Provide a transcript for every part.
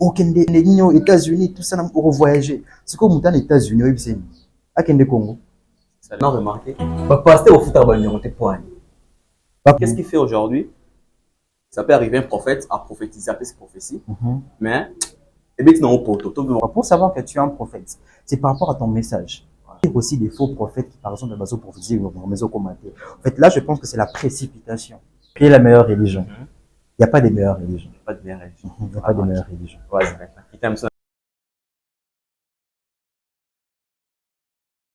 Aucun des aux États-Unis, tout ça, on voyager. C'est comme aux États-Unis, oui, c'est à Kende Congo. Ça n'a remarqué. Pasteur au foot à Bagnon, t'es point. Qu'est-ce qu'il fait aujourd'hui? Ça peut arriver un prophète à prophétiser, à ses prophéties, mais et bien, non, pour savoir que tu es un prophète, c'est par rapport à ton message. Il y a aussi des faux prophètes qui, par exemple, basent prophétiser ou maison commenter. En fait, là, je pense que c'est la précipitation. Qui est la meilleure religion? Il n'y a pas de meilleure religion. Il n'y a pas de meilleure religion. Il n'y a pas de meilleure religion.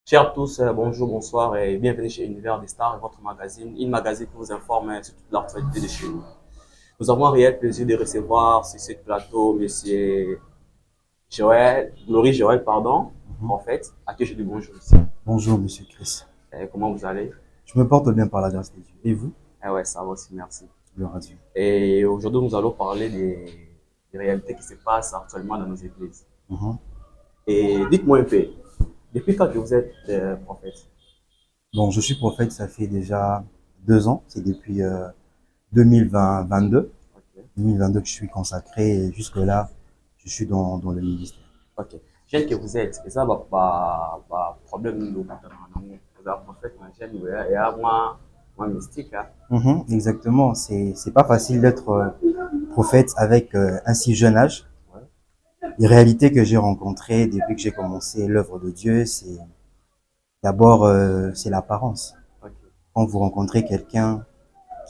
Chers à tous, bonjour, bonsoir et bienvenue chez Univers des Stars, votre magazine, une magazine qui vous informe sur toute l'actualité de chez nous. Nous avons un réel plaisir de recevoir sur ce plateau monsieur Maurice Joël, en fait, à qui je dis bonjour ici. Bonjour, monsieur Chris. Comment vous allez? Je me porte bien par la grâce de Dieu. Et vous? Ouais, ça va aussi, merci. Gloire à Dieu. Et aujourd'hui, nous allons parler des réalités qui se passent actuellement dans nos églises. Et dites-moi un peu, depuis quand que vous êtes prophète? Bon, je suis prophète, ça fait déjà 2 ans. C'est depuis 2022. 2022 que je suis consacré et jusque-là, je suis dans le ministère. Ok. Jeune que vous êtes, et ça va pas problème de vous êtes prophète, et à moi mystique. Exactement. C'est pas facile d'être prophète avec un si jeune âge. Les réalités que j'ai rencontrées depuis que j'ai commencé l'œuvre de Dieu, c'est d'abord c'est l'apparence. Quand vous rencontrez quelqu'un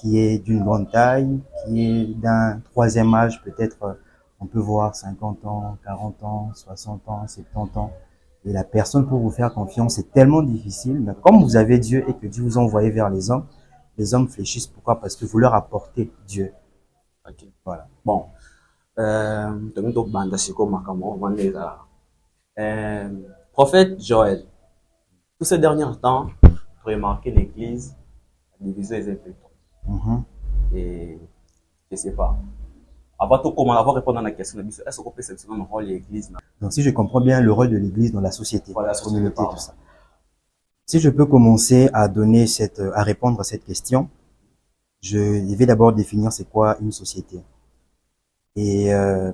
qui est d'une grande taille, qui est d'un 3e âge, peut-être on peut voir 50 ans, 40 ans, 60 ans, 70 ans. Et la personne pour vous faire confiance, c'est tellement difficile. Mais comme vous avez Dieu et que Dieu vous a envoyé vers les hommes fléchissent. Pourquoi? Parce que vous leur apportez Dieu. Ok. Voilà. Bon. Prophète Joël, tous ces derniers temps, vous remarquez l'église, la division est un peu. Et je sais pas. Avant tout, comment répondre à la question, est-ce qu'on peut sélectionner le rôle de l'église? Donc, si je comprends bien le rôle de l'église dans la société, voilà, la communauté, tout ça. Si je peux commencer à répondre à cette question, je vais d'abord définir c'est quoi une société. Et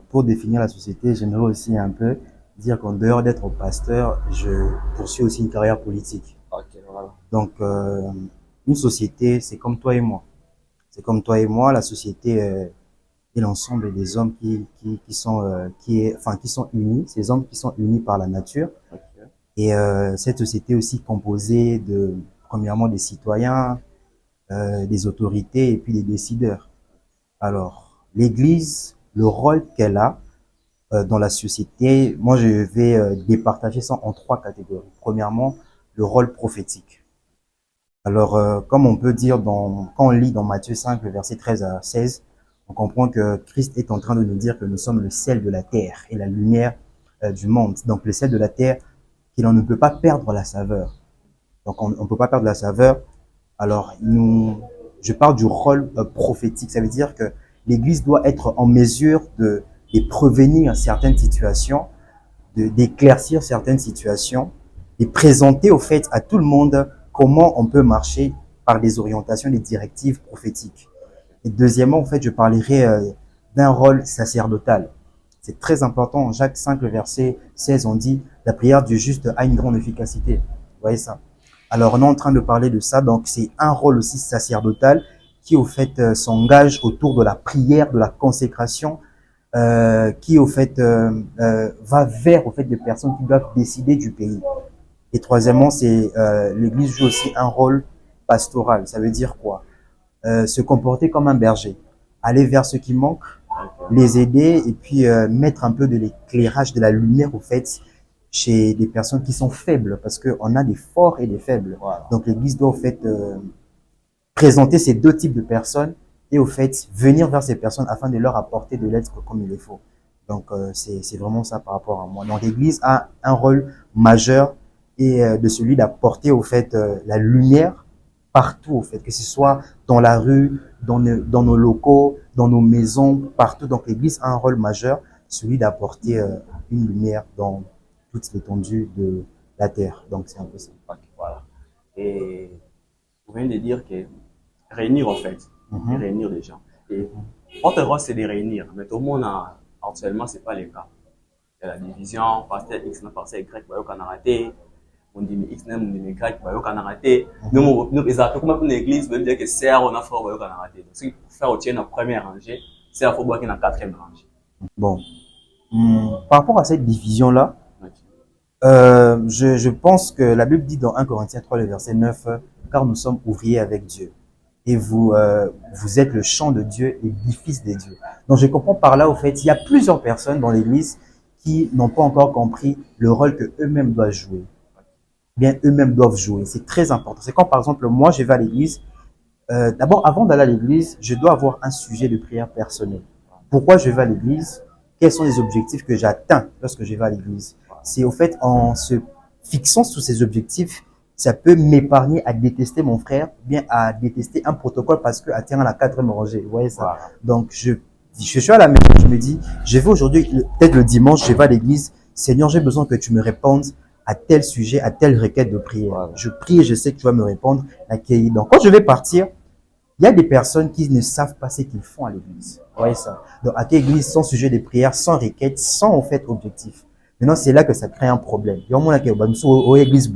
pour définir la société, j'aimerais aussi un peu dire qu'en dehors d'être pasteur, je poursuis aussi une carrière politique. Okay, voilà. Donc, une société, c'est comme toi et moi. C'est comme toi et moi, la société est l'ensemble des hommes qui sont unis, ces hommes qui sont unis par la nature. Okay. Et cette société est aussi composée de, premièrement, des citoyens, des autorités et puis des décideurs. Alors, l'Église, le rôle qu'elle a dans la société, moi je vais départager ça en 3 catégories. Premièrement, le rôle prophétique. Alors, comme on peut dire quand on lit dans Matthieu 5, le verset 13 à 16, on comprend que Christ est en train de nous dire que nous sommes le sel de la terre et la lumière du monde. Donc le sel de la terre, qu'il ne peut pas perdre la saveur. Donc on ne peut pas perdre la saveur. Alors je parle du rôle prophétique. Ça veut dire que l'Église doit être en mesure de prévenir certaines situations, d'éclaircir certaines situations, et présenter au fait à tout le monde comment on peut marcher par des orientations, des directives prophétiques. Et deuxièmement, en fait, je parlerai d'un rôle sacerdotal. C'est très important. En Jacques 5, le verset 16, on dit « La prière du juste a une grande efficacité ». Vous voyez ça? Alors, on est en train de parler de ça. Donc, c'est un rôle aussi sacerdotal qui, au fait, s'engage autour de la prière, de la consécration, qui, au fait, va vers, au fait, des personnes qui doivent décider du pays. Et troisièmement, l'Église joue aussi un rôle pastoral. Ça veut dire quoi? Se comporter comme un berger, aller vers ceux qui manquent, les aider et puis mettre un peu de l'éclairage, de la lumière au fait chez des personnes qui sont faibles, parce qu'on a des forts et des faibles. Voilà. Donc l'Église doit au fait présenter ces 2 types de personnes et au fait venir vers ces personnes afin de leur apporter de l'aide comme il le faut. Donc c'est vraiment ça par rapport à moi. Donc l'Église a un rôle majeur et de celui d'apporter au fait la lumière partout, au fait, que ce soit dans la rue, dans nos locaux, dans nos maisons, partout. Donc, l'Église a un rôle majeur, celui d'apporter une lumière dans toute l'étendue de la terre. Donc, c'est un peu ça. Voilà. Et vous venez de dire que réunir, en fait, réunir les gens. Et votre rôle, c'est de réunir. Mais tout le monde actuellement, c'est pas le cas. Il y a la division, pasteur X, pasteur Y, bah, on a raté. On dit X, on dit Y, bah, on a raté. Nous, les appels, comme pour l'église, veut dire que c'est on a fait, bah, on a raté. Donc, si pour faire au tien la première rangée, c'est à faut boire qu'il y a la quatrième rangée. Bon. Par rapport à cette division-là, je pense que la Bible dit dans 1 Corinthiens 3, le verset 9, car nous sommes ouvriers avec Dieu. Et vous, vous êtes le champ de Dieu, l'édifice des dieux. Donc je comprends par là, au fait, il y a plusieurs personnes dans l'église qui n'ont pas encore compris le rôle que eux-mêmes doivent jouer. Bien, eux-mêmes doivent jouer. C'est très important. C'est quand, par exemple, moi, je vais à l'église. D'abord, avant d'aller à l'église, je dois avoir un sujet de prière personnel. Pourquoi je vais à l'église? Quels sont les objectifs que j'atteins lorsque je vais à l'église? C'est au fait, en se fixant sur ces objectifs, ça peut m'épargner à détester mon frère, bien à détester un protocole parce que atteint à la quatrième rangée. Vous voyez ça? Voilà. Donc, je suis à la maison, je me dis, je vais aujourd'hui, peut-être le dimanche, je vais à l'église. Seigneur, j'ai besoin que tu me répondes à tel sujet, à telle requête de prière. Voilà. Je prie et je sais que tu vas me répondre. Accueillir. Donc, quand je vais partir, il y a des personnes qui ne savent pas ce qu'ils font à l'église. Vous voyez ça? Donc, à quelle église, sans sujet de prière, sans requête, sans, en fait, objectif. Maintenant, c'est là que ça crée un problème. Il y a un moment qui est l'église,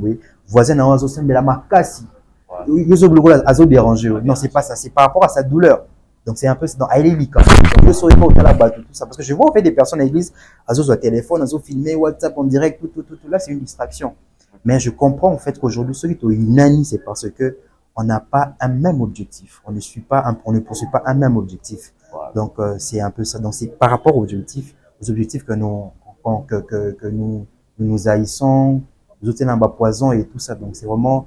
voisin n'a pas de la marcasse. Non, c'est pas ça. C'est par rapport à sa douleur. Donc, c'est un peu dans Aïlika. Donc, je saurais pas où la batte, tout ça. Parce que je vois, en fait, des personnes à l'église, elles ont téléphone, elles ont filmé, WhatsApp en direct, tout. Là, c'est une distraction. Mais je comprends, en fait, qu'aujourd'hui, ceux qui ont une année, c'est parce que on n'a pas un même objectif. On ne poursuit pas un même objectif. Voilà. Donc, c'est un peu ça. Donc, c'est par rapport aux objectifs que nous haïssons, nous autres, un poison et tout ça. Donc, c'est vraiment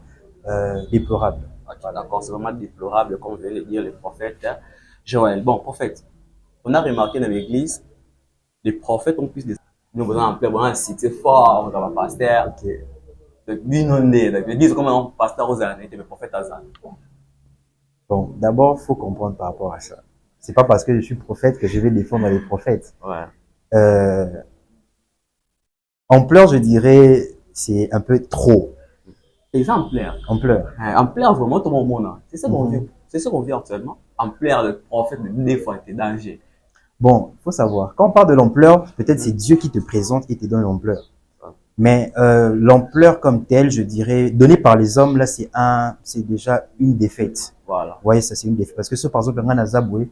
déplorable. Okay, d'accord, c'est vraiment déplorable, comme vient de dire le prophète Joël. Bon, prophète, on a remarqué dans l'église, les prophètes ont plus de... Nous avons un cité fort, on a un pasteur, l'église comme un pasteur aux années, le prophète aux années. Bon, d'abord, il faut comprendre par rapport à ça. C'est pas parce que je suis prophète que je vais défendre les prophètes. Ouais. Ampleur, je dirais, c'est un peu trop. Exemplaire. Ampleur. Ampleur, vraiment, tout le monde. C'est ça qu'on vit. C'est ça qu'on vit actuellement. Ampleur, le prophète, des fois, était danger. Bon, faut savoir. Quand on parle de l'ampleur, peut-être c'est Dieu qui te présente et te donne l'ampleur. Mais l'ampleur comme telle, je dirais, donnée par les hommes, là, c'est déjà une défaite. Voilà. Vous voyez, ça, c'est une défaite. Parce que ça, par exemple, on a Zaboué,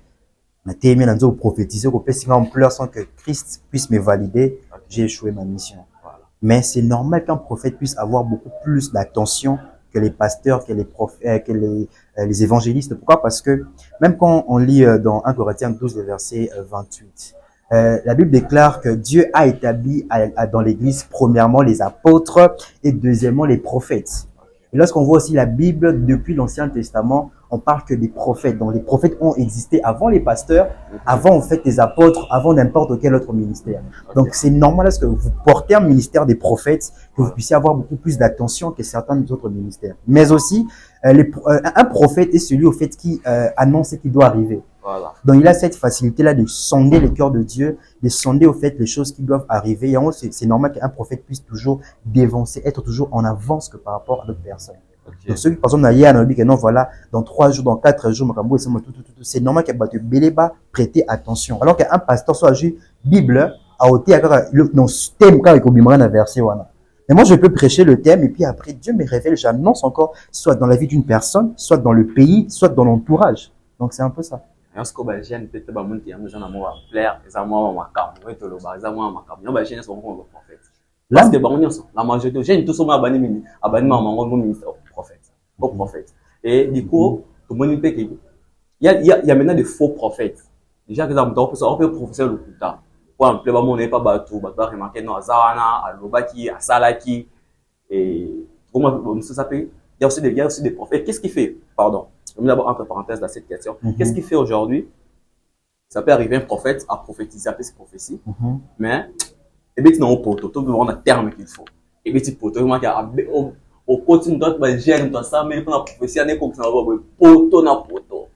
on a terminé, on a prophétisé, qu'on peut ampleur sans que Christ puisse me valider, okay. J'ai échoué ma mission. Voilà. Mais c'est normal qu'un prophète puisse avoir beaucoup plus d'attention que les pasteurs, que les prophètes, que les évangélistes. Pourquoi? Parce que même quand on lit dans 1 Corinthiens 12, le verset 28, la Bible déclare que Dieu a établi dans l'église, premièrement, les apôtres et deuxièmement, les prophètes. Et lorsqu'on voit aussi la Bible, depuis l'Ancien Testament, on parle que des prophètes. Donc, les prophètes ont existé avant les pasteurs, avant, en fait, les apôtres, avant n'importe quel autre ministère. Donc, c'est normal, lorsque vous portez un ministère des prophètes, que vous puissiez avoir beaucoup plus d'attention que certains autres ministères. Mais aussi, un prophète est celui, au fait, qui annonce ce qui doit arriver. Voilà. Donc, il a cette facilité-là de sonder le cœur de Dieu, de sonder, au fait, les choses qui doivent arriver. Et c'est normal qu'un prophète puisse toujours dévancer, être toujours en avance que par rapport à d'autres personnes. Okay. Donc, ceux qui, par exemple, hier, on a dit que non, voilà, dans 3 jours, dans 4 jours, c'est normal qu'il y ait Béléba prêter attention. Alors qu'un pasteur soit juste Bible, a ôté, dans ce thème, quand il y a un verset, voilà. Mais moi, je peux prêcher le thème, et puis après, Dieu me révèle, j'annonce encore, soit dans la vie d'une personne, soit dans le pays, soit dans l'entourage. Donc, c'est un peu ça. Parce que les jeunes, peut-être, les gens ont plaire, les amants ont les amants ont les jeunes sont prophètes. Parce que la majorité des jeunes, tous sont abonnés au ministère au prophète. Et du coup, tout le monde peut qu'il y a maintenant des faux prophètes. Déjà, on peut professer le coup tard. Pour exemple, on n'est pas bateau, on va remarquer non, à Zawana, à Lobaki, à Salaki. Et comment ça s'appelle? Il y a aussi des prophètes. Qu'est-ce qu'il fait? Pardon. Je vais d'abord entre parenthèses dans cette question. Qu'est-ce qu'il fait aujourd'hui? Ça peut arriver un prophète à prophétiser, appeler ses prophéties, mais, et bien, tu n'as pas poteau, tu veux avoir un terme qu'il faut. Et bien, tu poteau, moi, au continue d'autres, j'aime dans ça, mais pour la prophétie, on est comme ça, poteau, na poteau.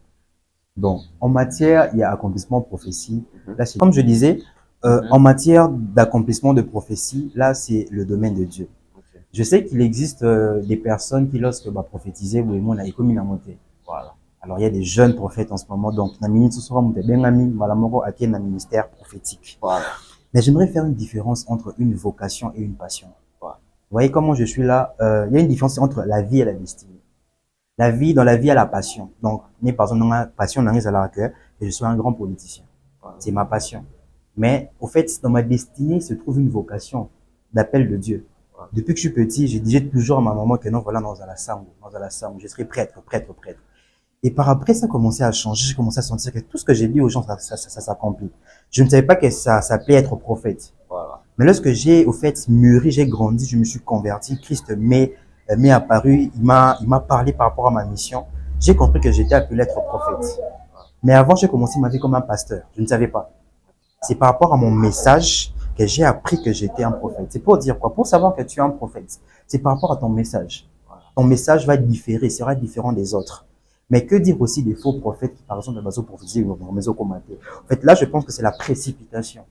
Donc, en matière, il y a accomplissement de prophétie. Là, comme je disais, en matière d'accomplissement de prophétie, là, c'est le domaine de Dieu. Je sais qu'il existe des personnes qui, lorsque prophétiser, ou on a comme une montée. Voilà. Alors, il y a des jeunes prophètes en ce moment. Donc, dans le ministère prophétique. Voilà. Mais j'aimerais faire une différence entre une vocation et une passion. Voilà. Vous voyez comment je suis là? Il y a une différence entre la vie et la destinée. La vie, dans la vie, il y a la passion. Donc, par exemple, dans ma passion, dans la cœur, et je suis un grand politicien. Voilà. C'est ma passion. Mais, au fait, dans ma destinée se trouve une vocation d'appel de Dieu. Voilà. Depuis que je suis petit, je disais toujours à ma maman que non, voilà, dans la sangue, je serai prêtre. Et par après, ça a commencé à changer. J'ai commencé à sentir que tout ce que j'ai dit aux gens, ça s'accomplit. Je ne savais pas que ça s'appelait être prophète. Voilà. Mais lorsque j'ai, au fait, mûri, j'ai grandi, je me suis converti, Christ m'est apparu, il m'a parlé par rapport à ma mission. J'ai compris que j'étais appelé à être prophète. Mais avant, j'ai commencé ma vie comme un pasteur. Je ne savais pas. C'est par rapport à mon message que j'ai appris que j'étais un prophète. C'est pour dire quoi? Pour savoir que tu es un prophète. C'est par rapport à ton message. Ton message va être différé, sera différent des autres. Mais que dire aussi des faux prophètes qui, par exemple, dans les prophéties ou dans les commentaires. En fait, là, je pense que c'est la précipitation.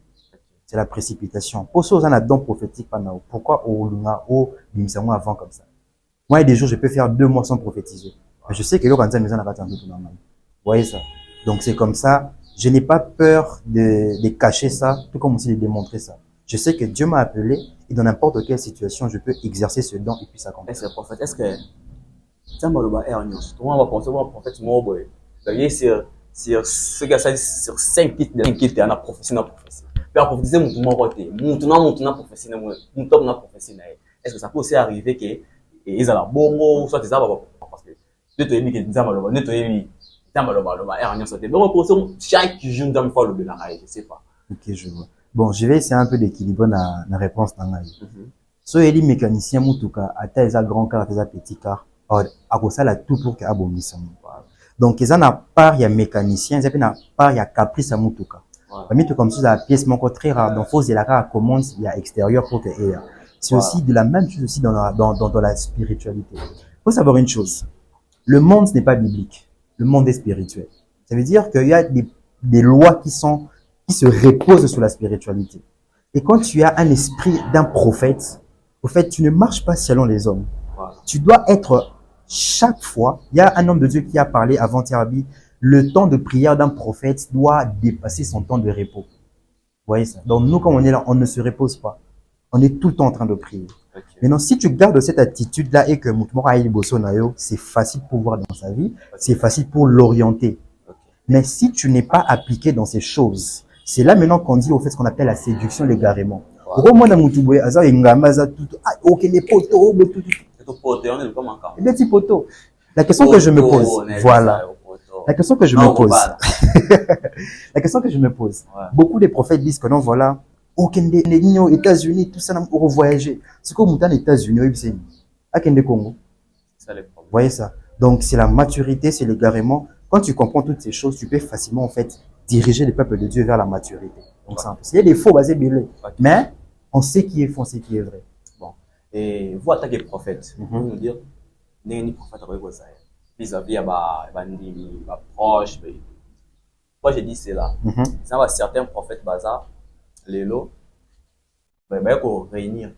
C'est la précipitation. Pour ceux qui ont un don prophétique, pourquoi au Luna, au Bimsamo avant comme ça? Moi, il y a des jours, je peux faire 2 mois sans prophétiser. Mais je sais que l'autre, maison n'a pas tout normal. Vous voyez ça? Donc, c'est comme ça. Je n'ai pas peur de cacher ça, tout comme aussi de démontrer ça. Je sais que Dieu m'a appelé et dans n'importe quelle situation, je peux exercer ce don et puis s'accomplir. Est-ce que prophète, est-ce que ça m'a le est en news? Comment on va penser au prophète mort, c'est-à-dire sur 5 kits on a prophétie, Puis prophétiser mon côté, mon prophétie, mon top na prophétie. Est-ce que ça peut aussi arriver que ils ont la bongo soit des arbres parce que Dieu te dit que des arbres ne te dit chaque jour dans le fall de la raille, je sais pas. Ok, je vois. Bon, je vais essayer un peu d'équilibrer la réponse dans la vie. So, il y a mécanicien mutuka, à tes grand car, à tes petit car, à cause ça, tout pour qu'il y ait donc, ils en a part, il y a mécanicien, ils en a part, il y a caprice à mutuka. Parmi tout comme ça, la pièce, mon très rare, donc, faut, c'est la rare commande, il y a extérieur pour que ait. C'est aussi de la même chose aussi dans la spiritualité. Faut savoir une chose. Le monde, ce n'est pas biblique. Le monde est spirituel. Ça veut dire qu'il y a des lois qui se reposent sur la spiritualité. Et quand tu as un esprit d'un prophète, au fait, tu ne marches pas selon les hommes. Tu dois être, chaque fois, il y a un homme de Dieu qui a parlé avant-hier, le temps de prière d'un prophète doit dépasser son temps de repos. Vous voyez ça? Donc nous, quand on est là, on ne se repose pas. On est tout le temps en train de prier. Okay. Maintenant, si tu gardes cette attitude-là et que c'est facile pour voir dans sa vie, c'est facile pour l'orienter. Okay. Mais si tu n'es pas appliqué dans ces choses, c'est là maintenant qu'on dit au fait ce qu'on appelle la séduction, l'égarement. La question que je me pose, voilà. La question que je me pose, la question que je me pose, beaucoup de prophètes disent que non, voilà, aucun des États-Unis, tout ça, on voyager. C'est comme aux États-Unis, c'est à Congo. Vous voyez ça? Donc, c'est la maturité, c'est l'égarement. Quand tu comprends toutes ces choses, tu peux facilement, en fait, diriger le peuple de Dieu vers la maturité. Donc, c'est impossible. Il y a des faux basés belés. Mais, on sait qui est faux, on sait qui est vrai. Bon. Et vous attaquez le prophète. Vous nous dire, n'est prophète avec vous, vis-à-vis à proche. Moi, j'ai dit c'est là. Ça va certains prophètes bazar, les lots, ben, qu'on réunir.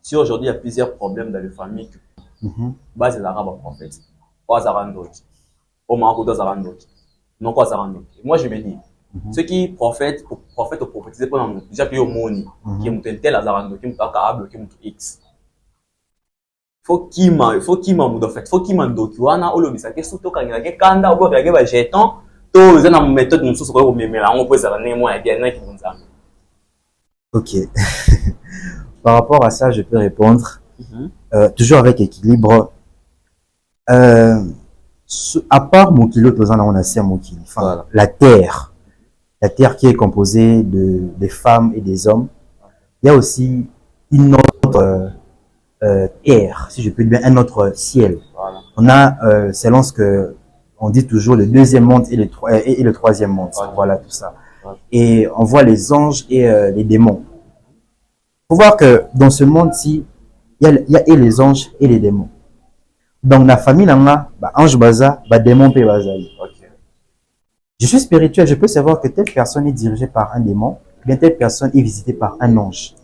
Si aujourd'hui il y a plusieurs problèmes dans les familles, base les arabes prophètes, pas arandot, au manque d'autres arandot, non pas arandot. Moi, je me dis, ceux qui prophètent ou prophétiser pendant nous, déjà qu'il y a au monde, qui est tel arandot, qui est capable, qui est X. Faut qu'il m'en fait, faut qu'il m'en docuana, ou le bisa, que surtout quand il y a des candidats, ou bien des jetons, tous les ans, méthode, nous sommes au même là, on peut s'arranger, moi, et bien, qui vont ça. Ok. Par rapport à ça, je peux répondre, toujours avec équilibre. À part mon kilo, on a 6 mon kilo. Enfin, voilà. La terre qui est composée des femmes et des hommes. Il y a aussi une autre, terre, si je peux dire, un autre ciel. Voilà. On a, selon ce que on dit toujours, le 2e monde et le 3e monde. Voilà tout ça. Voilà. Et on voit les anges et les démons. Faut voir que dans ce monde-ci, il y a et les anges et les démons. Dans la famille, ange baza, démon pe bazali. Je suis spirituel, je peux savoir que telle personne est dirigée par un démon, bien telle personne est visitée par un ange.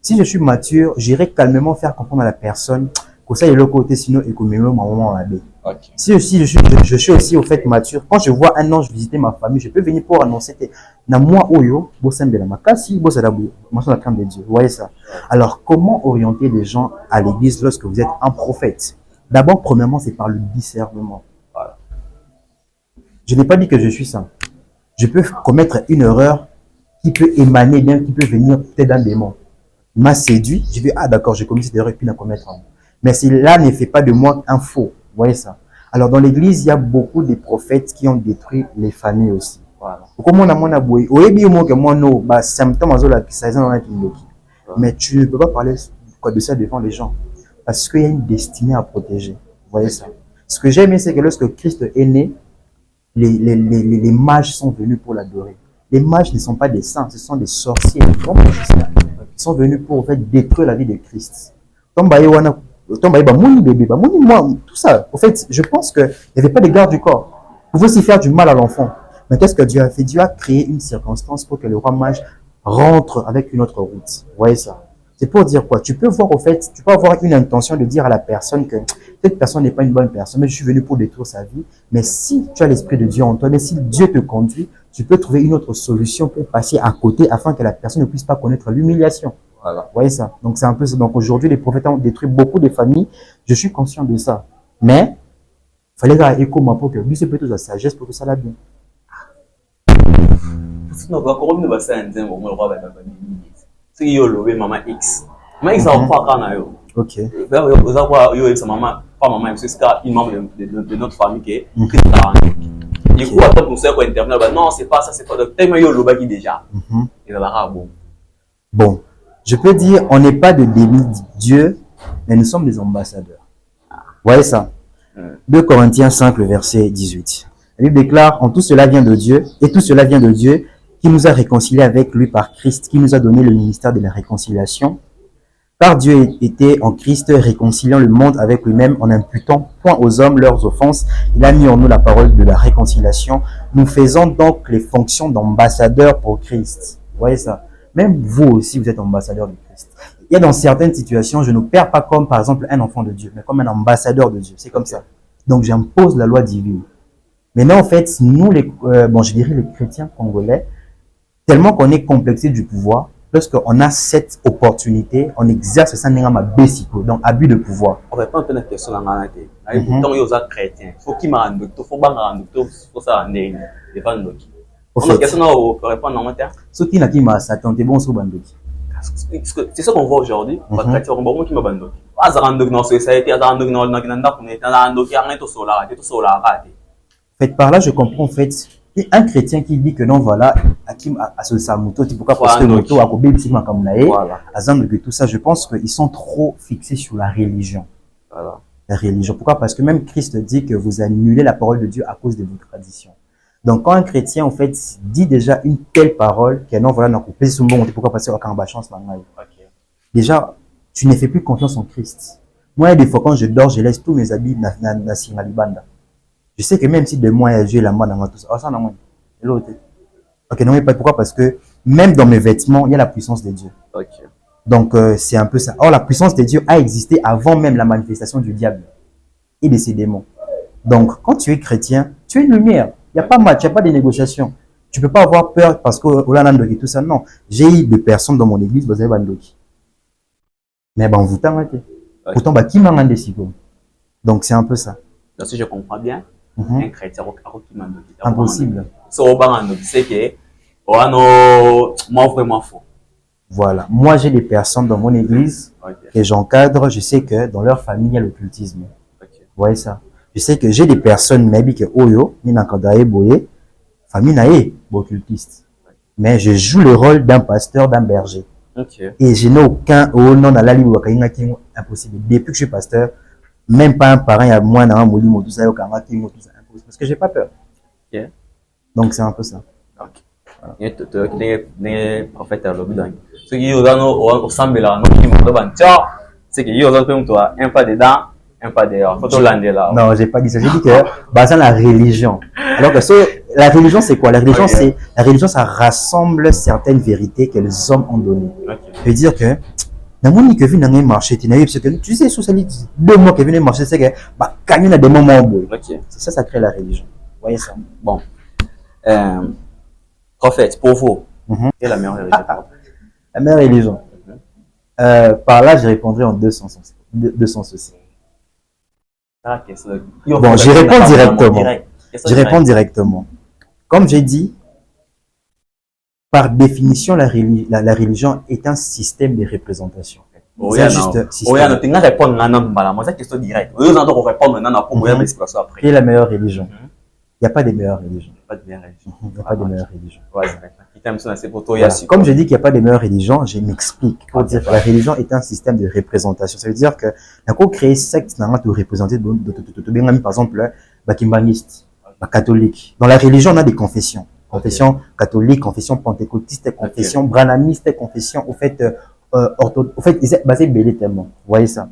Si je suis mature, j'irai calmement faire comprendre à la personne que ça est le côté sinon et que maman à Ok. Si je suis aussi au fait mature, quand je vois un ange visiter ma famille, je peux venir pour annoncer que na moi oyo, bosembe la makasi, bosala boyo, mention la crainte de Dieu. Vous voyez ça? Alors, comment orienter les gens à l'église lorsque vous êtes un prophète? D'abord, premièrement, c'est par le discernement. Voilà. Je n'ai pas dit que je suis saint. Je peux commettre une erreur qui peut émaner, bien qui peut venir peut-être d'un démon. Il m'a séduit, je vais, ah d'accord, j'ai commis cette erreur et puis la commettre. Mais cela ne fait pas de moi un faux. Vous voyez ça? Alors dans l'église, il y a beaucoup de prophètes qui ont détruit les familles aussi. Voilà. Mais tu ne peux pas parler de ça devant les gens. Parce qu'il y a une destinée à protéger. Vous voyez ça? Ce que j'ai aimé, c'est que lorsque Christ est né, les mages sont venus pour l'adorer. Les mages ne sont pas des saints, ce sont des sorciers. Ils sont venus pour en fait détruire la vie de Christ. Tout ça. En fait, je pense qu'il n'y avait pas de garde du corps. Vous pouvez aussi faire du mal à l'enfant. Mais qu'est-ce que Dieu a fait? Dieu a créé une circonstance pour que le roi mage rentre avec une autre route. Vous voyez ça? C'est pour dire quoi? Tu peux voir au fait, tu peux avoir une intention de dire à la personne que cette personne n'est pas une bonne personne, mais je suis venu pour détruire sa vie. Mais si tu as l'esprit de Dieu en toi, mais si Dieu te conduit, tu peux trouver une autre solution pour passer à côté afin que la personne ne puisse pas connaître l'humiliation. Voilà. Vous voyez ça? Donc c'est un peu ça. Donc aujourd'hui, les prophètes ont détruit beaucoup de familles. Je suis conscient de ça. Mais il fallait faire écho pour que lui, c'est plutôt la sagesse pour que ça l'aille bien. Non, comment nous va ça un zéro, on va faire c'est yolo maman X. Maman X a pas quand yo. OK. Vous avez yo sa maman, pas maman, c'est ça une membre de notre famille qui est il faut attendre pour ça pour intervenir. Non, c'est pas ça, c'est pas de tellement yolo baki déjà. Et là bon. Bon, je peux dire on n'est pas de demi-dieu, mais nous sommes des ambassadeurs. Vous voyez ça? 2 Corinthiens 5 le verset 18. La Bible déclare en tout cela vient de Dieu et tout cela vient de Dieu qui nous a réconciliés avec lui par Christ, qui nous a donné le ministère de la réconciliation. Car Dieu était en Christ réconciliant le monde avec lui-même en imputant point aux hommes leurs offenses. Il a mis en nous la parole de la réconciliation. Nous faisons donc les fonctions d'ambassadeurs pour Christ. Vous voyez ça? Même vous aussi, vous êtes ambassadeur de Christ. Il y a dans certaines situations, je ne perds pas comme par exemple un enfant de Dieu, mais comme un ambassadeur de Dieu. C'est comme ça. Donc j'impose la loi divine. Maintenant, en fait, nous, je dirais les chrétiens congolais, tellement qu'on est complexé du pouvoir, lorsqu'on a cette opportunité, on exerce ça donc abus de pouvoir. On répond un peu à la question dans la tête. Pourtant, il y a des chrétiens. Il faut qu'ils m'en rendent, il faut faut ça en est, il faut la question on répond en terre. Ce qui n'a qui m'a Satan, t'es bon sur bandoki. C'est ça qu'on voit aujourd'hui. On va chrétien, on va voir qui m'a bandoki. Ah, ça rend dans société, ça rend dans fait par là, je comprends en fait un chrétien qui dit que non, voilà, à ce samuto, pourquoi parce que moto a combien de makamunae, azam que tout ça, je pense qu'ils sont trop fixés sur la religion. Voilà. La religion. Pourquoi? Parce que même Christ dit que vous annulez la parole de Dieu à cause de vos traditions. Donc quand un chrétien en fait dit déjà une telle parole, que non, voilà, pourquoi passer au camp chance déjà, tu ne fais plus confiance en Christ. Moi, des fois quand je dors, je laisse tous mes habits na singalibanda. Je sais que même si de moi, j'ai la main dans tout ça. Ça, non, ok, non, mais pas pourquoi? Parce que même dans mes vêtements, il y a la puissance de Dieu. Ok. Donc, c'est un peu ça. Or, la puissance de Dieu a existé avant même la manifestation du diable et de ses démons. Donc, quand tu es chrétien, tu es une lumière. Il n'y a pas match, il n'y a pas de négociation. Tu ne peux pas avoir peur parce que tout ça. Non. J'ai eu des personnes dans mon église, vous avez bandoki. Mais bon, vous t'arrêtez. Pourtant, qui m'a rendu si bon. Donc, c'est un peu ça. Donc, si je comprends bien, un chrétien qui m'a donné. Impossible. C'est que, moi vraiment faux. Voilà. Moi, j'ai des personnes dans mon église que j'encadre. Je sais que dans leur famille, il y a l'occultisme. Vous voyez ça? Je sais que j'ai des personnes, maybe que Oyo, ni n'encadré boye, famille nae, occultiste. Mais je joue le rôle d'un pasteur, d'un berger. Et je n'ai aucun, non, dans la libre, impossible. Depuis que je suis pasteur, même pas un parent, il y a moins d'un molimo, tout ça, parce que j'ai pas peur. Donc c'est un peu ça. Il y a prophète à l'objet. Ce qui est au semble là, c'est qu'il y a un pas dedans, un pas dehors. Faut lander là. Non, j'ai pas dit ça. J'ai dit que basé la religion. Alors que la religion, c'est quoi? La religion, ça rassemble certaines vérités que les hommes ont données. Je veux dire que Dans mon que vient dans marché, parce que tu sais, sous 2 mois que vient marché, c'est que, bah, quand il y a des moments où, Ok. c'est ça, ça crée la religion. Vous voyez ça? Bon. Prophète, pour vous, Mhm. quelle est la meilleure religion? La meilleure religion. Par là, je répondrai en deux sens aussi. Bon, je réponds directement. Je réponds directement. Comme j'ai dit, par définition, la religion est un système de représentation. Oui, non. Oui, non, tu n'as répondu à moi, c'est question directe. Oui, on doit répondre maintenant pour moi, mais c'est pas ça après. Quelle est la meilleure religion? Il n'y a pas de meilleure religion. Pas de meilleure religion. Il n'y a pas de meilleure religion. Voilà. Comme je dis qu'il n'y a pas de meilleure religion, je m'explique. Pour dire que la religion est un système de représentation. Ça veut dire que la co créer secte n'a pas de représenter par exemple, bakimbaniste, catholique. Dans la religion, on a des confessions. Confession catholique, confession pentecôtiste, confession branhamiste, confession, au fait, basé belé tellement. Vous voyez ça?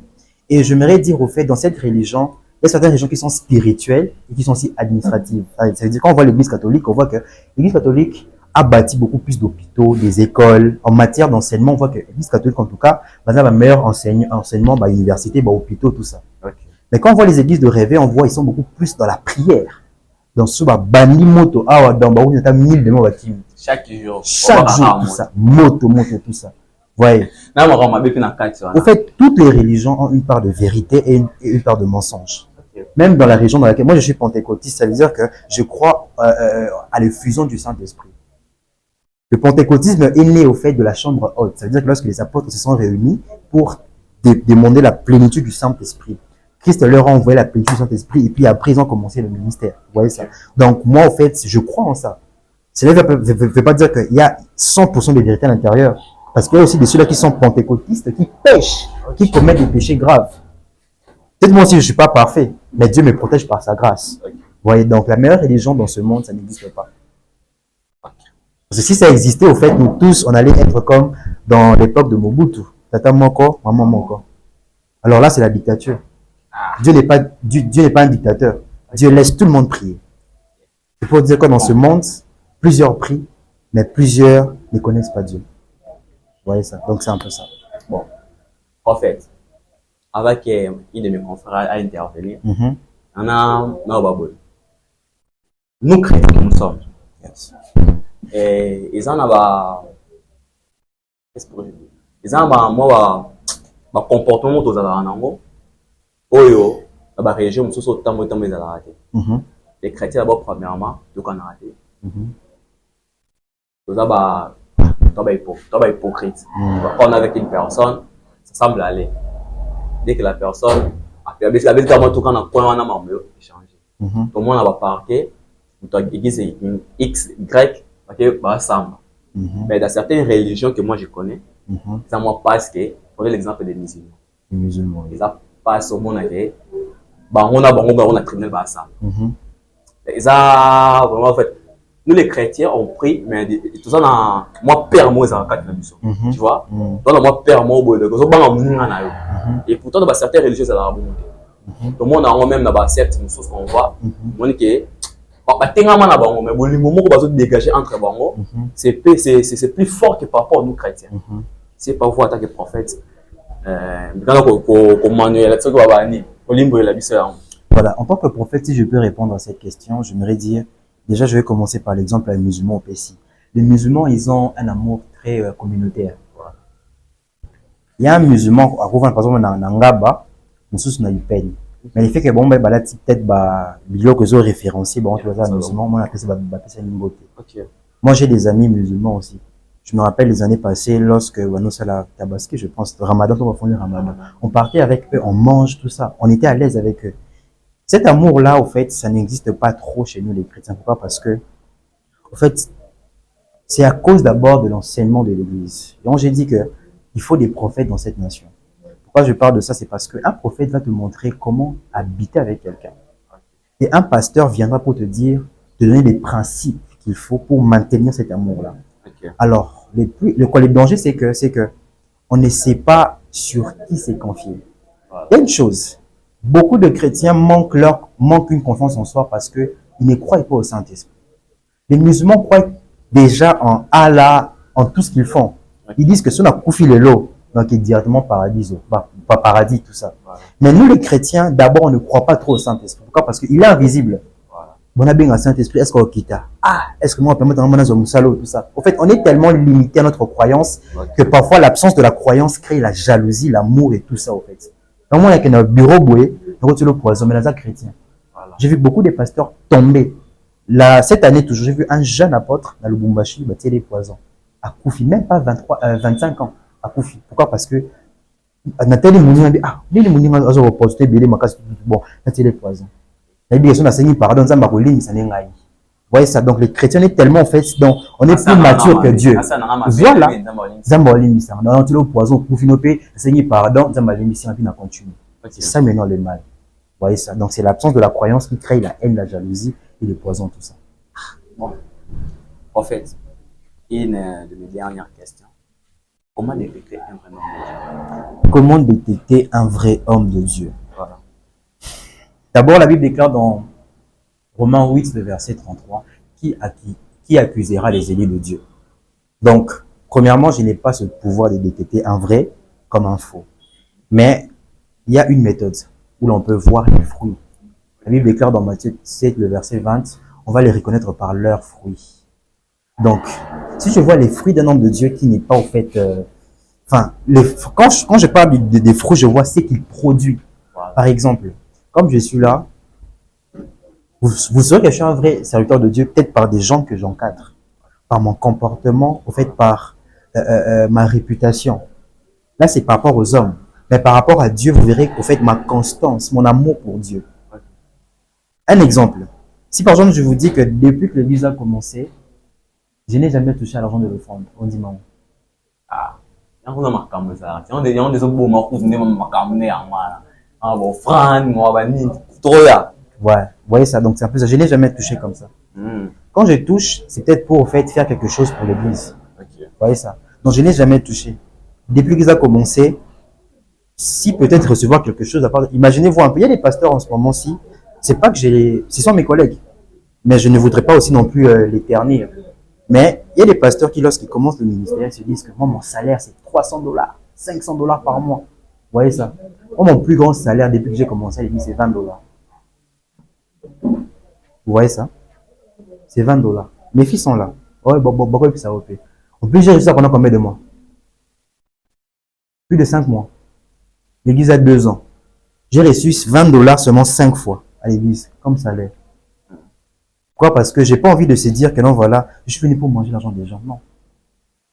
Et j'aimerais dire, au fait, dans cette religion, il y a certaines religions qui sont spirituelles et qui sont aussi administratives. Ça veut dire, quand on voit l'église catholique, on voit que l'église catholique a bâti beaucoup plus d'hôpitaux, des écoles. En matière d'enseignement, on voit que l'église catholique, en tout cas, a un meilleur enseignement, université, hôpitaux, tout ça. Okay. Mais quand on voit les églises de réveil, on voit ils sont beaucoup plus dans la prière. Dans ce bani moto, dans où il y a 1000 de mots. Chaque jour, tout ça. Moto, tout ça. Voyez. Au fait, toutes les religions ont une part de vérité et une part de mensonge. Okay. Même dans la région dans laquelle moi je suis pentecôtiste, ça veut dire que je crois à l'effusion du Saint-Esprit. Le pentecôtisme est né au fait de la chambre haute. Ça veut dire que lorsque les apôtres se sont réunis pour demander la plénitude du Saint-Esprit, Christ leur a envoyé la plénitude du Saint-Esprit et puis après ils ont commencé le ministère. Vous voyez ça? Donc moi, au fait, je crois en ça. Cela ne veut pas dire qu'il y a 100% de vérité à l'intérieur. Parce qu'il y a aussi de ceux-là qui sont pentecôtistes, qui pêchent, qui commettent des péchés graves. Peut-être moi aussi, je ne suis pas parfait, mais Dieu me protège par sa grâce. Vous voyez, donc la meilleure religion dans ce monde, ça n'existe pas. Parce que si ça existait, au fait, nous tous, on allait être comme dans l'époque de Mobutu. Tata Moko, maman Moko. Alors là, c'est la dictature. Dieu n'est pas un dictateur. Dieu laisse tout le monde prier. C'est pour dire que dans ce monde, plusieurs prient, mais plusieurs ne connaissent pas Dieu. Vous voyez ça? Donc c'est un peu ça. Bon. Prophète, avec une de mes confrères à intervenir, on a nous chrétiens nous sommes. Yes. Et ils en ont qu'est-ce que je dis? Ils en ont comportement aux alentours. Oyo, la région, nous sommes autant de raté. Les chrétiens d'abord premièrement, donc on a raté. Nous avons hypocrite. Quand on est avec une personne, ça semble aller. Dès que la personne a perdu, tout quand on a point, on a échangé. Tout le monde va parquer, église X, Y, ok, bah, samba. Mais dans certaines religions que moi je connais, ça moi parce que, prenez l'exemple des musulmans. Les musulmans. Ils passent au monde avec, bah, on a tribunal, bah, ça. Ils ont vraiment, en fait, nous les chrétiens, on prie, mais tout ça, moi, père, moi, ça va tu vois? Donc, moi, père, moi, et pourtant, dans certaines religions, ça va remonter. Tout le monde a même dans certaines choses qu'on voit. On dit que, mais le moment où on va se dégager entre bango, c'est plus fort que par rapport à nous chrétiens. C'est pas vous en tant que prophète. Voilà, en tant que prophète, si je peux répondre à cette question, j'aimerais dire, déjà, je vais commencer par l'exemple des musulmans au Pessi. Les musulmans, ils ont un amour très communautaire. Il y a un musulman, par exemple, dans Ngaba, nous sommes dans une peine. Mais le fait que bon, là, peut-être, l'île que j'ai référencé, bon, tu vois ça, musulman, moi, on appelle ça une beauté. Moi, j'ai des amis musulmans aussi. Je me rappelle les années passées, lorsque Wanosala Tabaski, je pense, Ramadan, on va faire le Ramadan. On partait avec eux, on mange, tout ça. On était à l'aise avec eux. Cet amour-là, au fait, ça n'existe pas trop chez nous, les chrétiens. Pourquoi? Parce que, au fait, c'est à cause d'abord de l'enseignement de l'Église. Donc, j'ai dit que il faut des prophètes dans cette nation. Pourquoi je parle de ça? C'est parce qu'un prophète va te montrer comment habiter avec quelqu'un. Et un pasteur viendra pour te dire, te donner les principes qu'il faut pour maintenir cet amour-là. Alors, le danger, c'est que on ne sait pas sur qui c'est confié. Il y a une chose. Beaucoup de chrétiens manquent une confiance en soi parce qu'ils ne croient pas au Saint-Esprit. Les musulmans croient déjà en Allah, en tout ce qu'ils font. Ils disent que si on a koufi le lot, donc il est directement paradis, pas paradis, tout ça. Voilà. Mais nous, les chrétiens, d'abord, on ne croit pas trop au Saint-Esprit. Pourquoi? Parce qu'il est invisible. Voilà. Bon, on a bien un Saint-Esprit, est-ce qu'on quitte? Ah, est-ce que moi, on peut mettre un dans un salaud, tout ça. En fait, on est tellement limité à notre croyance que parfois l'absence de la croyance crée la jalousie, l'amour et tout ça, en fait. Donc, moi, il y a un bureau boué, donc tu le poison, mais là, chrétien. Voilà. J'ai vu beaucoup de pasteurs tomber. Là, cette année, toujours, j'ai vu un jeune apôtre dans le Lubumbashi bâtir les poisons. À Koufi, même pas 25 ans. À Koufi. Pourquoi? Parce que Nathalie Mouni dit, ah, les Mouni a reposté, bon, Nathalie les poisons. La Bible est enseignée pardon, vous voyez ça, donc les chrétiens est tellement en fait, donc on est plus mature que Dieu. Voilà. Zamboli, ça. Dans le poison, Koufi no pe, enseignée pardon, Zamboli, ça n'a continué. C'est ça maintenant le mal. Vous voyez ça, donc c'est l'absence de la croyance qui crée la haine, la jalousie et le poison, tout ça. Bon. En fait, une de mes dernières questions. Comment détecter un vrai homme de Dieu? Comment détecter un vrai homme de Dieu? Voilà. D'abord, la Bible déclare dans Romains 8, le verset 33, qui accusera les élus de Dieu? Donc, premièrement, je n'ai pas ce pouvoir de détecter un vrai comme un faux. Mais il y a une méthode où l'on peut voir les fruits. La Bible déclare dans Matthieu 7, le verset 20, on va les reconnaître par leurs fruits. Donc, si je vois les fruits d'un homme de Dieu qui n'est pas au fait... quand je parle des fruits, je vois ce qu'il produit. Voilà. Par exemple, comme je suis là, vous saurez que je suis un vrai serviteur de Dieu, peut-être par des gens que j'encadre, par mon comportement, au fait, par ma réputation. Là, c'est par rapport aux hommes. Mais par rapport à Dieu, vous verrez qu'au fait, ma constance, mon amour pour Dieu. Un exemple. Si par exemple, je vous dis que depuis que l'église a commencé, je n'ai jamais touché à l'argent de l'offrande. On dit non. Ah. On a marqué ça. On a des beaux mots qui viennent m'accompagner en moi. Ah bon, Fran, moi, bani, trop là. Ouais. Vous voyez ça. Donc, c'est un peu ça. Je n'ai jamais touché comme ça. Quand je touche, c'est peut-être pour, au fait, faire quelque chose pour l'église. Okay. Vous voyez ça. Donc, je n'ai jamais touché. Depuis que l'église a commencé, si peut-être recevoir quelque chose à part, imaginez-vous un peu. Il y a des pasteurs en ce moment-ci. C'est pas que ce sont mes collègues. Mais je ne voudrais pas aussi non plus les ternir. Mais il y a des pasteurs qui, lorsqu'ils commencent le ministère, se disent que moi, mon salaire, c'est $300, $500 par mois. Vous voyez ça? Moi, mon plus grand salaire, depuis que j'ai commencé à l'église, c'est $20. Vous voyez ça? C'est $20. Mes filles sont là. Ouais, bon, ça va payer. On peut gérer ça pendant combien de mois? Plus de 5 mois. L'église a 2 ans. J'ai reçu $20 seulement 5 fois à l'église, comme salaire. Pourquoi? Parce que j'ai pas envie de se dire que non, voilà, je suis venu pour manger l'argent des gens. Non.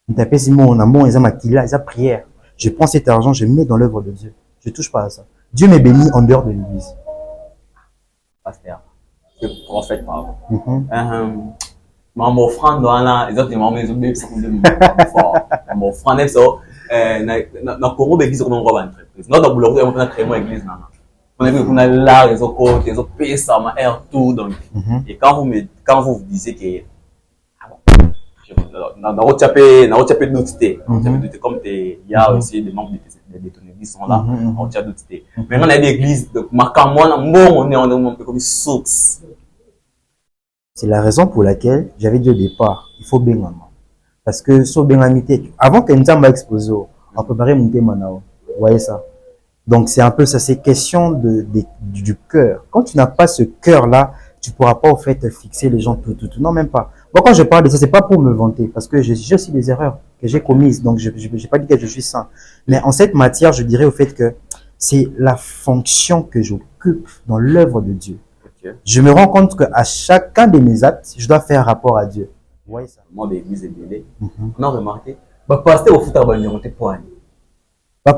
Il tapait si mon amour, ils ont maquillé, ils ont prière. Je prends cet argent, je mets dans l'œuvre de Dieu. Je touche pas à ça. Dieu m'est béni en dehors de l'église. Pasteur. C'est prophète, pardon. Mon offrande, là, les autres, ils m'ont mis fort. Mon offrande, ça, dans Congo, l'église, on a une entreprise. Nous, dans Boulot, on a créé une église, on a vu qu'on a là, les autres côtés, les autres pays, ça m'a air tout. Donc, et quand vous disiez que, dans votre chapé d'identité, comme il y a aussi des membres de ton église sont là, on tient d'identité. Mais on a l'église, donc, on est un peu comme une source. C'est la raison pour laquelle j'avais dit au départ, il faut bien maman. Parce que, sur bien avant que nous m'a exposé, on préparait mon thème maintenant. Vous voyez ça? Donc, c'est un peu ça, c'est question du cœur. Quand tu n'as pas ce cœur-là, tu pourras pas, au fait, fixer les gens tout. Non, même pas. Moi, quand je parle de ça, c'est pas pour me vanter, parce que j'ai aussi des erreurs que j'ai commises, donc j'ai pas dit que je suis saint. Mais en cette matière, je dirais au fait que c'est la fonction que j'occupe dans l'œuvre de Dieu. Okay. Je me rends compte qu'à chacun de mes actes, je dois faire rapport à Dieu. Vous voyez ça? Moi, l'église est délai. On a remarqué, pasteur au foot à Bagnon, t'es point.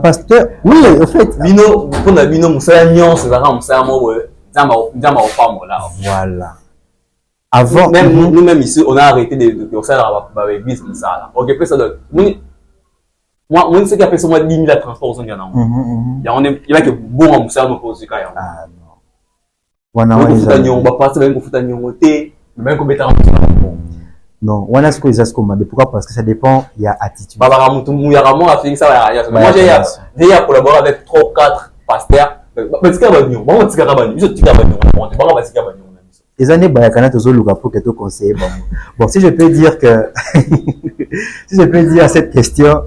Pasteur, oui, au fait. Bino, pour la bino, moussa nyon, c'est vraiment moussa moi, d'ama au femme là. Voilà. Avant, nous-mêmes ici, on a arrêté de faire la l'église comme ça là. Ok, après ça, moi, je sais qu'il y a fait seulement 10 000 à transport aux Indiens. Il y a que bon à moussa nous pose quand même. Ah non. Voilà, on va passer même pour foutre nyon, même qu'on bêta. Non, on a ce que les ascomas. Pourquoi? Parce que ça dépend, il y a attitude. Moi, j'ai collaboré avec 3 ou 4 pasteurs. Les années, pour que tu conseilles. Bon, si je peux dire que, si je peux dire cette question,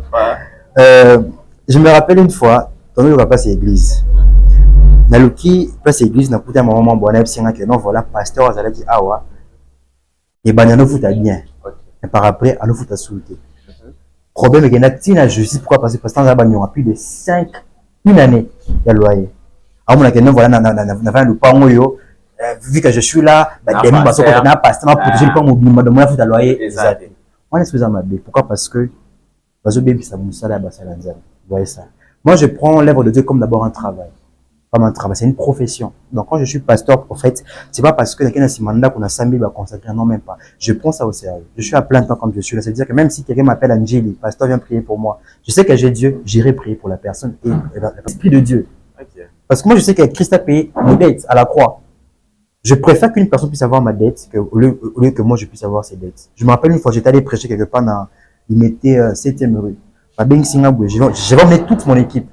Je me rappelle une fois, quand on va passer l'église. Naluki, place église, n'a pas un moment bon, on a que non, voilà, pasteur, ça a dit, ah ouais, et ben, on a foutu bien. Et par après, on a foutu à soulever. Problème est qu'il y a je sais pourquoi, parce que pasteur, on a plus de 5, une année, il y a loyer. Alors, on a dit, non, voilà, le pangoyo, vu que je suis là, des gens qui sont pasteur, on a protégé le pangoyo, on a foutu à loyer. Exact. On est excusez moi pourquoi? Parce que, vous voyez ça. Moi, je prends l'œuvre de Dieu comme d'abord un travail. Comme un travail, c'est une profession. Donc, quand je suis pasteur, prophète, c'est pas parce que quelqu'un a ce mandat qu'on a 5 000 à consacrer, non, même pas. Je prends ça au sérieux. Je suis à plein temps comme je suis là. C'est-à-dire que même si quelqu'un m'appelle Angélie, pasteur vient prier pour moi, je sais que j'ai Dieu, j'irai prier pour la personne et l'esprit de Dieu. Okay. Parce que moi, je sais que Christ a payé mes dettes à la croix. Je préfère qu'une personne puisse avoir ma dette au lieu que moi je puisse avoir ses dettes. Je me rappelle une fois, j'étais allé prêcher quelque part dans, il mettait 7e rue. Je vais emmener toute mon équipe.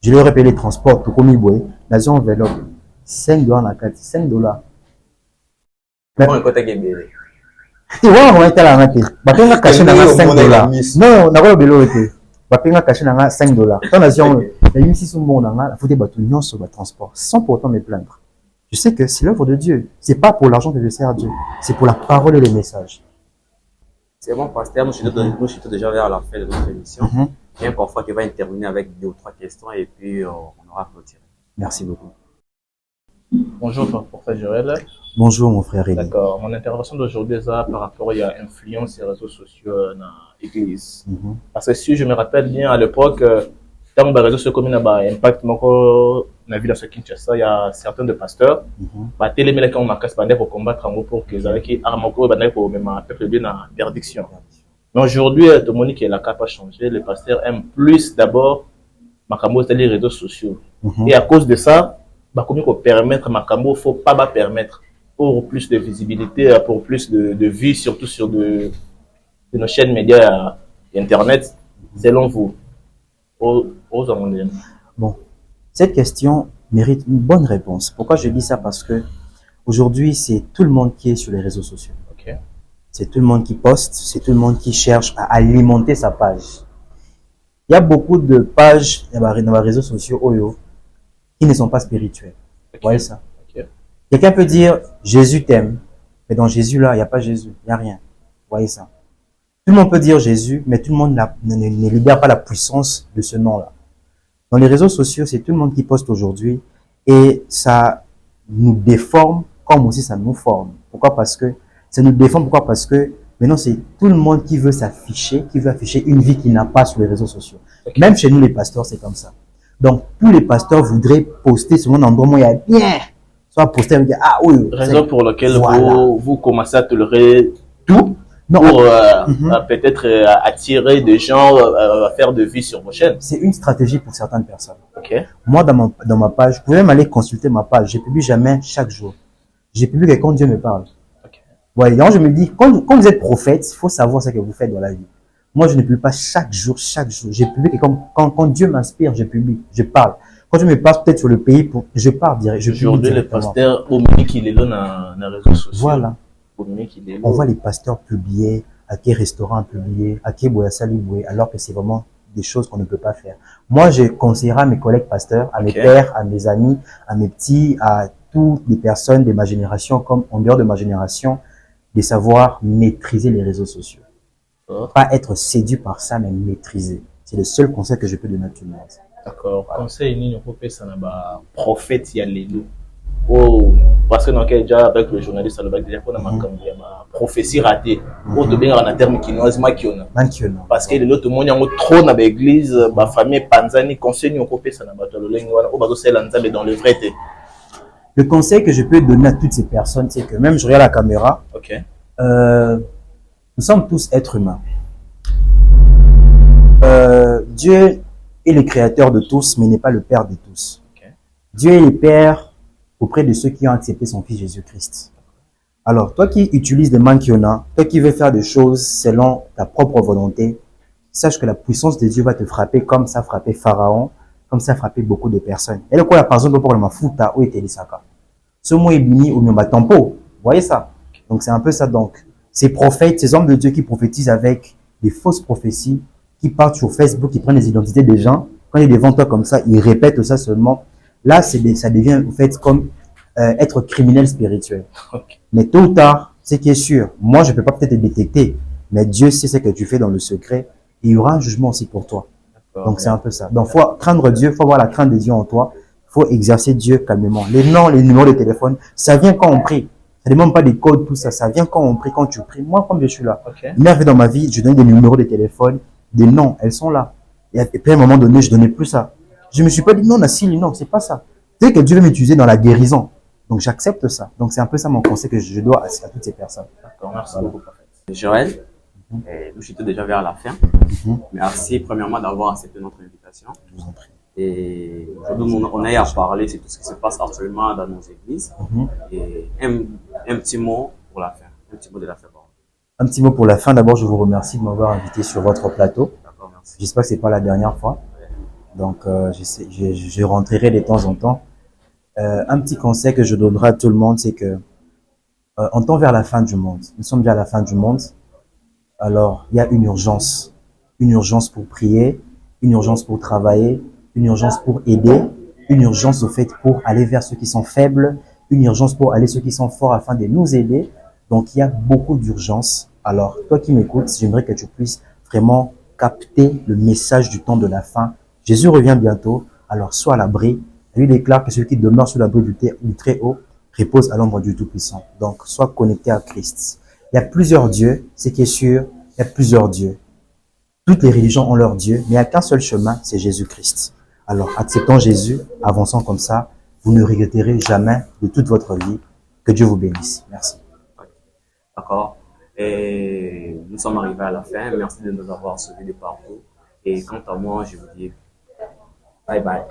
Je leur ai payé les transports, tout comme ils dans un enveloppe. $5 la carte, $5. Mais, on est gagné. Tu vois, on est à la raté. On a caché dans $5. Non, on a pas le vélo été. On a caché dans $5. Quand on a eu 6 bon dans la faute des bâtons sur le transport, sans pourtant me plaindre. Je sais que c'est l'œuvre de Dieu. C'est pas pour l'argent que je sers à Dieu. C'est pour la parole et le message. C'est bon, pasteur. Nous sommes déjà vers la fin de notre émission. Bien parfois tu vas intervenir avec 2 ou 3 questions et puis on aura clôturé. Merci beaucoup. Bonjour, prophète Joël. Bonjour, mon frère Rémi. D'accord. Mon intervention d'aujourd'hui est par rapport à l'influence des réseaux sociaux dans l'église. Parce que si je me rappelle bien, à l'époque, dans les réseaux sociaux, comme il y a un impact, dans la ville de Kinshasa, il y a certains de pasteurs, télé quand on m'a cassé pour combattre en gros pour qu'ils aient armoko pour même peuple bien en interdiction. Mais aujourd'hui, tout le monde qui est la cap a changé. Les pasteurs aiment plus d'abord Makambo, c'est-à-dire les réseaux sociaux. Et à cause de ça, comme il faut permettre Makambo, il ne faut pas permettre pour plus de visibilité, pour plus de vues, surtout sur de nos chaînes médias Internet, selon vous. Bon, cette question mérite une bonne réponse. Pourquoi je dis ça? Parce que aujourd'hui, c'est tout le monde qui est sur les réseaux sociaux. C'est tout le monde qui poste, c'est tout le monde qui cherche à alimenter sa page. Il y a beaucoup de pages dans les réseaux sociaux qui ne sont pas spirituelles. Vous voyez ça? Quelqu'un peut dire Jésus t'aime, mais dans Jésus là, il n'y a pas Jésus, il n'y a rien. Vous voyez ça? Tout le monde peut dire Jésus, mais tout le monde ne libère pas la puissance de ce nom-là. Dans les réseaux sociaux, c'est tout le monde qui poste aujourd'hui et ça nous déforme comme aussi ça nous forme. Pourquoi? Parce que ça nous déforme. Pourquoi? Parce que maintenant, c'est tout le monde qui veut s'afficher, qui veut afficher une vie qu'il n'a pas sur les réseaux sociaux. Même chez nous, les pasteurs, c'est comme ça. Donc, tous les pasteurs voudraient poster sur un endroit où il y a bien. Soit poster avec ah oui. Raison pour laquelle vous commencez à tolérer tout. Non. Pour peut-être attirer des gens à faire de vie sur vos chaînes. C'est une stratégie pour certaines personnes. Moi, dans ma page, vous pouvez même aller consulter ma page. Je publie jamais chaque jour. Je publie quand Dieu me parle. Ouais, donc je me dis, quand vous êtes prophète, il faut savoir ce que vous faites dans la vie. Moi, je ne publie pas chaque jour. Je publie que quand Dieu m'inspire, je publie, je parle. Quand je me passe peut-être sur le pays, je parle direct. Aujourd'hui, les pasteurs, au milieu qu'il est là dans les réseaux sociaux. Voilà. On voit les pasteurs publier, à quel restaurant publier, à quel boyassali boué, alors que c'est vraiment des choses qu'on ne peut pas faire. Moi, je conseillerais à mes collègues pasteurs, à mes pères, à mes amis, à mes petits, à toutes les personnes de ma génération, comme en dehors de ma génération, de savoir maîtriser les réseaux sociaux. Pas être séduit par ça, mais maîtriser. C'est le seul conseil que je peux donner à tout le monde. D'accord. Voilà. Conseil, il faut que ça n'a pas prophète, il y a les loups. Oh, parce que dans quel déjà avec le journaliste, il y a prophétie ratée. Ou de bien en termes qui n'osent pas qu'il y en a. Parce que l'autre monde, il y a trop dans l'église, ma famille, Panzani, conseil, on peut ça n'a pas dans le vrai. Le conseil que je peux donner à toutes ces personnes, c'est que même je regarde la caméra, nous sommes tous êtres humains. Dieu est le créateur de tous, mais il n'est pas le père de tous. Dieu est le père auprès de ceux qui ont accepté son fils Jésus-Christ. Alors, toi qui utilises des mankiona, toi qui veux faire des choses selon ta propre volonté, sache que la puissance de Dieu va te frapper comme ça a frappé Pharaon, comme ça a frappé beaucoup de personnes. Et le quoi, par exemple, pour le mafuta, où était l'Isaka? Ce mot est béni au Nyomba Tampo. Vous voyez ça? Donc, c'est un peu ça. Donc, ces prophètes, ces hommes de Dieu qui prophétisent avec des fausses prophéties, qui partent sur Facebook, qui prennent les identités des gens. Quand il est devant toi comme ça, ils répètent ça seulement. Là, ça devient en fait comme être criminel spirituel. Ok. Mais tôt ou tard, ce qui est sûr, moi je peux pas peut-être te détecter, mais Dieu sait ce que tu fais dans le secret. Et il y aura un jugement aussi pour toi. Donc c'est un peu ça. Donc faut craindre Dieu, faut avoir la crainte de Dieu en toi. Faut exercer Dieu calmement. Les noms, les numéros de téléphone, ça vient quand on prie. Ça demande pas des codes, tout ça. Ça vient quand on prie, quand tu pries. Moi, comme je suis là, Ok. une fois dans ma vie, je donnais des numéros de téléphone, des noms, elles sont là. Et puis à un moment donné, je donnais plus ça. Je me suis pas dit non, Nassili, non, c'est pas ça. Tu sais que Dieu veut m'utiliser dans la guérison. Donc j'accepte ça. Donc c'est un peu ça mon conseil que je dois à toutes ces personnes. D'accord, merci Voilà. beaucoup, prophète. Joël, nous sommes déjà vers la fin. Mhm. Merci premièrement d'avoir accepté notre invitation. Je vous en prie. Et aujourd'hui, on a à parler sur tout ce qui se passe actuellement dans nos églises. Mhm. Et un petit mot pour la fin. Un petit mot de la fin. Un petit mot pour la fin. D'abord, je vous remercie de m'avoir invité sur votre plateau. D'accord, merci. J'espère que c'est pas la dernière fois. Donc, je rentrerai de temps en temps. Un petit conseil que je donnerai à tout le monde, c'est que on tend vers la fin du monde. Nous sommes déjà à la fin du monde. Alors, il y a une urgence pour prier, une urgence pour travailler, une urgence pour aider, une urgence au fait pour aller vers ceux qui sont faibles, une urgence pour aller ceux qui sont forts afin de nous aider. Donc, il y a beaucoup d'urgence. Alors, toi qui m'écoutes, j'aimerais que tu puisses vraiment capter le message du temps de la fin. Jésus revient bientôt, alors sois à l'abri. Il lui déclare que celui qui demeure sous l'abri du Très-Haut repose à l'ombre du Tout-Puissant. Donc, sois connecté à Christ. Il y a plusieurs dieux, ce qui est sûr, il y a plusieurs dieux. Toutes les religions ont leur Dieu, mais il n'y a qu'un seul chemin, c'est Jésus-Christ. Alors, acceptons Jésus, avançons comme ça, vous ne regretterez jamais de toute votre vie. Que Dieu vous bénisse. Merci. D'accord. Et nous sommes arrivés à la fin. Merci de nous avoir suivis de partout. Et quant à moi, je vous dis bye bye.